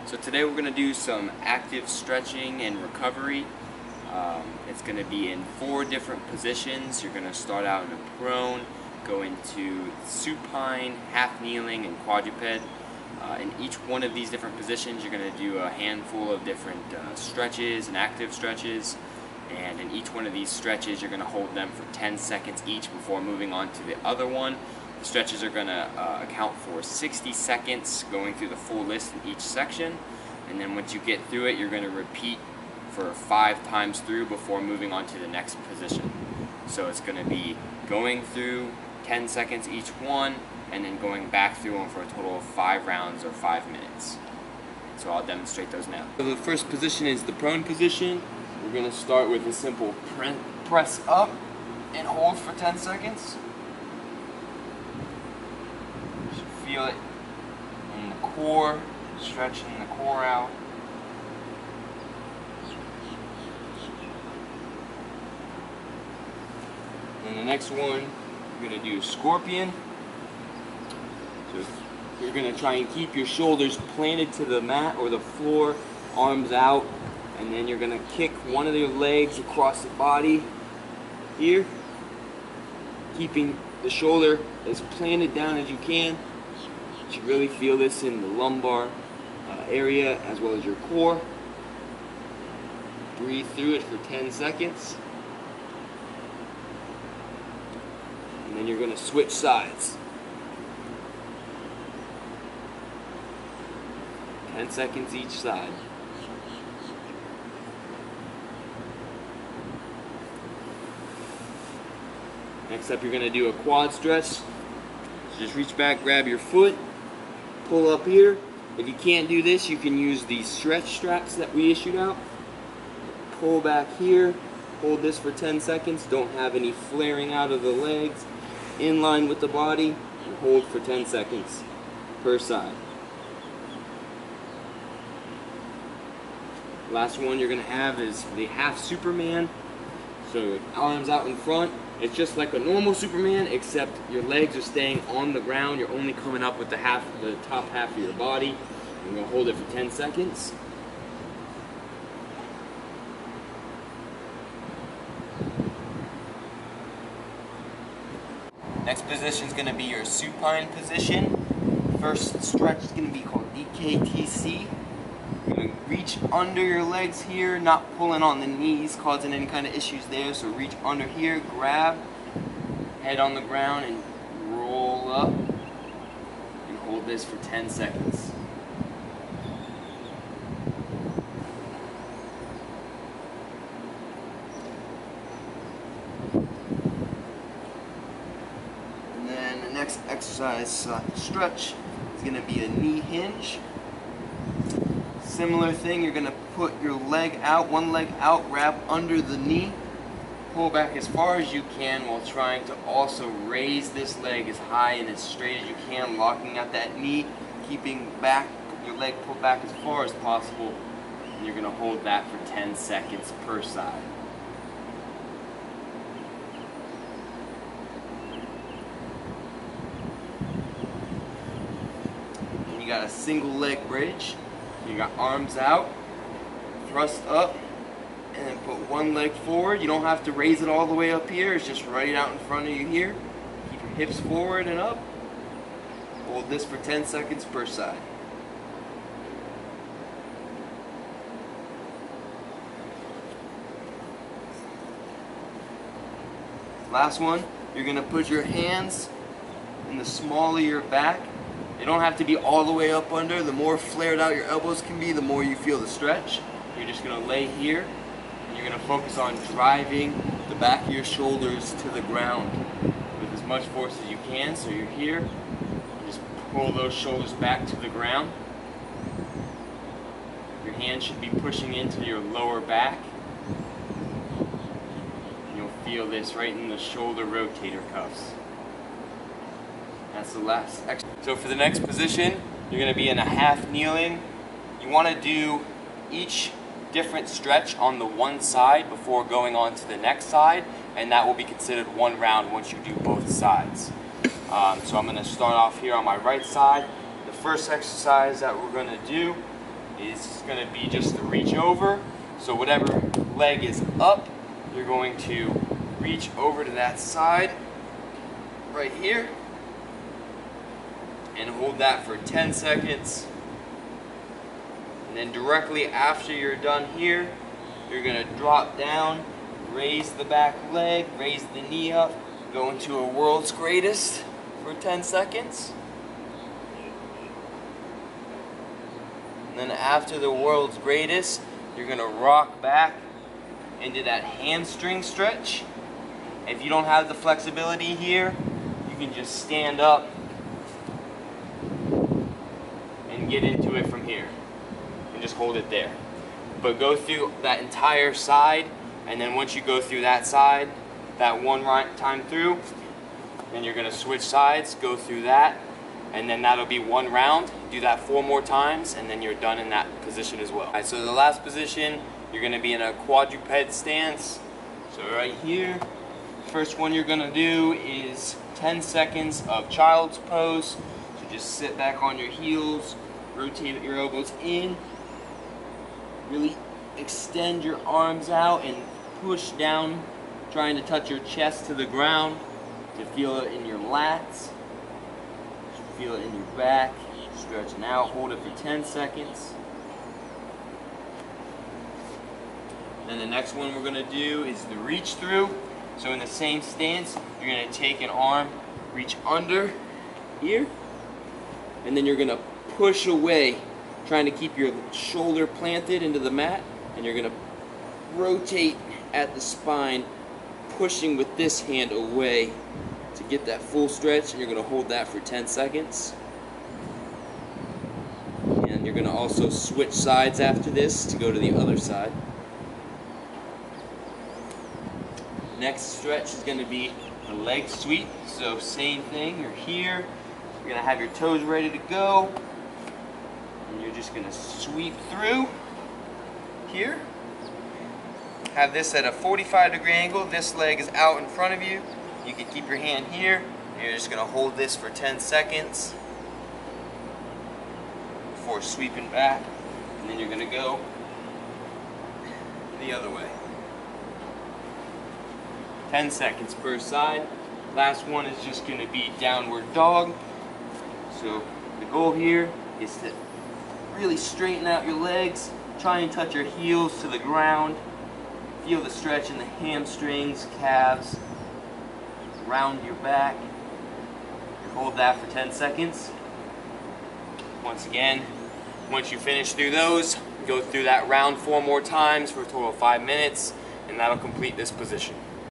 So today we're going to do some active stretching and recovery. It's going to be in 4 different positions. You're going to start out in a prone, go into supine, half kneeling, and quadruped. In each one of these different positions you're going to do a handful of different stretches and active stretches. And in each one of these stretches you're going to hold them for 10 seconds each before moving on to the other one. The stretches are going to account for 60 seconds going through the full list in each section, and then once you get through it you're going to repeat for 5 times through before moving on to the next position. So it's going to be going through 10 seconds each one and then going back through them for a total of 5 rounds or 5 minutes. So I'll demonstrate those now. So the first position is the prone position. We're going to start with a simple press up and hold for 10 seconds. You should feel it in the core, stretching the core out. And the next one, we're going to do scorpion. So you're going to try and keep your shoulders planted to the mat or the floor, arms out, and then you're going to kick one of your legs across the body here, keeping the shoulder as planted down as you can. You should really feel this in the lumbar area as well as your core. Breathe through it for 10 seconds. And then you're going to switch sides. 10 seconds each side. Next up, you're going to do a quad stretch. So just reach back, grab your foot, pull up here. If you can't do this, you can use these stretch straps that we issued out. Pull back here, hold this for 10 seconds. Don't have any flaring out of the legs. In line with the body, and hold for 10 seconds per side. Last one you're going to have is the half Superman. So arms out in front. It's just like a normal Superman, except your legs are staying on the ground. You're only coming up with the top half of your body. You're going to hold it for 10 seconds. Next position is going to be your supine position. First stretch is going to be called EKTC. You're going to reach under your legs here, not pulling on the knees, causing any kind of issues there. So reach under here, grab, head on the ground, and roll up. And hold this for 10 seconds. Next exercise stretch is going to be a knee hinge. Similar thing, you're going to put your leg out, one leg out, grab under the knee, pull back as far as you can while trying to also raise this leg as high and as straight as you can, locking at that knee, keeping back your leg pulled back as far as possible, and you're going to hold that for 10 seconds per side. You got a single leg bridge. You got arms out, thrust up, and then put one leg forward. You don't have to raise it all the way up here. It's just right out in front of you here. Keep your hips forward and up. Hold this for 10 seconds per side. Last one, you're going to put your hands in the small of your back. They don't have to be all the way up under. The more flared out your elbows can be, the more you feel the stretch. You're just going to lay here, and you're going to focus on driving the back of your shoulders to the ground with as much force as you can. So you're here, and just pull those shoulders back to the ground. Your hands should be pushing into your lower back. And you'll feel this right in the shoulder rotator cuffs. That's the last exercise. So for the next position, you're going to be in a half kneeling. You want to do each different stretch on the one side before going on to the next side, and that will be considered one round once you do both sides. So I'm going to start off here on my right side. The first exercise that we're going to do is going to be just to reach over. So whatever leg is up, you're going to reach over to that side right here and hold that for 10 seconds. And then directly after you're done here, you're going to drop down, raise the back leg, raise the knee up, go into a world's greatest for 10 seconds. And then after the world's greatest, you're going to rock back into that hamstring stretch. If you don't have the flexibility here, you can just stand up and get into it from here. And just hold it there. But go through that entire side, and then once you go through that side, that one time through, then you're going to switch sides, go through that, and then that'll be one round. Do that 4 more times, and then you're done in that position as well. Alright, so the last position, you're going to be in a quadruped stance. So right here, first one you're going to do is 10 seconds of child's pose. So just sit back on your heels, rotate your elbows in, really extend your arms out and push down, trying to touch your chest to the ground to feel it in your lats, feel it in your back, stretching out, hold it for 10 seconds. Then the next one we're going to do is the reach through. So in the same stance, you're going to take an arm, reach under here, and then you're going to push away, trying to keep your shoulder planted into the mat, and you're going to rotate at the spine, pushing with this hand away to get that full stretch, and you're going to hold that for 10 seconds. And you're going to also switch sides after this to go to the other side. Next stretch is going to be a leg sweep. So same thing, you're here, you're going to have your toes ready to go, and you're just going to sweep through here. Have this at a 45-degree angle. This leg is out in front of you. You can keep your hand here. You're just going to hold this for 10 seconds before sweeping back, and then you're going to go the other way. 10 seconds per side. Last one is just going to be downward dog. So the goal here is to really straighten out your legs, try and touch your heels to the ground, feel the stretch in the hamstrings, calves, round your back. You hold that for 10 seconds. Once again, once you finish through those, go through that round 4 more times for a total of 5 minutes, and that'll complete this position.